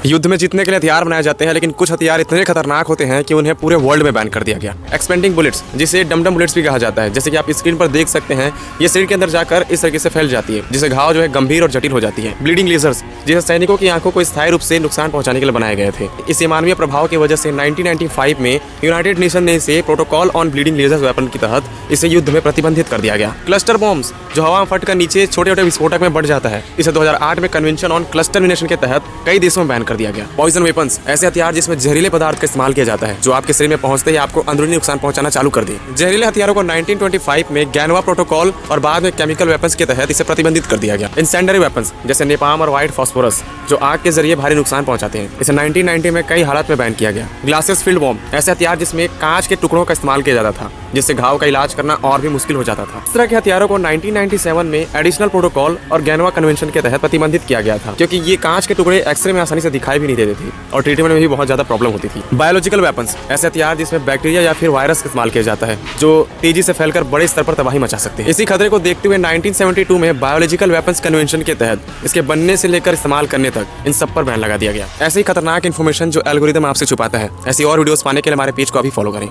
युद्ध में जीतने के लिए हथियार बनाए जाते हैं, लेकिन कुछ हथियार इतने खतरनाक होते हैं कि उन्हें पूरे वर्ल्ड में बैन कर दिया गया। एक्सपेंडिंग बुलेट्स, जिसे डमडम बुलेट्स भी कहा जाता है, जैसे कि आप स्क्रीन पर देख सकते हैं, ये शरीर के अंदर जाकर इस तरीके से फैल जाती है, जिससे घाव जो है गंभीर और जटिल हो जाती है। ब्लीडिंग लेजर्स, जिसे सैनिकों की आंखों को स्थायी रूप से नुकसान पहुंचाने के लिए बनाए गए थे। इस मानवीय प्रभाव की वजह से 1995 में यूनाइटेड नेशन ने इसे protocol on blinding lasers weapon के तहत इसे युद्ध में प्रतिबंधित कर दिया गया। क्लस्टर बॉम्ब्स, जो हवा में फटकर नीचे छोटे छोटे विस्फोटक में बढ़ जाता है, इसे 2008 में कन्वेंशन ऑन क्लस्टर मिनेशन के तहत कई देशों में बैन कर दिया गया। पॉइजन वेपन्स, ऐसे हथियार जिसमें जहरीले पदार्थ का इस्तेमाल किया जाता है, जो आपके शरीर में पहुंचते ही आपको अंदरूनी नुकसान पहुंचाना चालू कर दे। जहरीले हथियारों को 1925 में गैनवा प्रोटोकॉल और बाद में केमिकल वेपन्स के तहत इसे प्रतिबंधित कर दिया गया। इंसेंडरी वेपन्स, जैसे नेपाम और व्हाइट फास्फोरस, जो आग के जरिए भारी नुकसान पहुंचाते हैं, इसे 1990 में कई हालात में बैन किया गया। ग्लासेस फील्ड बॉम्ब, ऐसे हथियार जिसमें कांच के टुकड़ों का इस्तेमाल किया जाता था, जिससे घाव का इलाज करना और भी मुश्किल हो जाता था। इस तरह के हथियारों को 1997 में एडिशनल प्रोटोकॉल और गैनवा कन्वेंशन के तहत प्रतिबंधित किया गया था, क्योंकि ये कांच के टुकड़े एक्सरे में आसानी से दिखाई भी नहीं देते थे और ट्रीटमेंट में भी बहुत ज्यादा प्रॉब्लम होती थी। बायोलॉजिकल वेपन्स, ऐसे हथियार जिसमें बैक्टीरिया या फिर वायरस का इस्तेमाल किया जाता है, जो तेजी से फैलकर बड़े स्तर पर तबाही मचा सकते हैं। इसी खतरे को देखते हुए 1972 में बायोलॉजिकल वेपन्स कन्वेंशन के तहत इसके बनने से लेकर इस्तेमाल करने तक इन सब पर बैन लगा दिया गया। ऐसे ही खतरनाक इन्फॉर्मेशन जो एल्गोरिदम आपसे छुपाता है, ऐसी और वीडियोस पाने के लिए हमारे पेज को अभी फॉलो करें।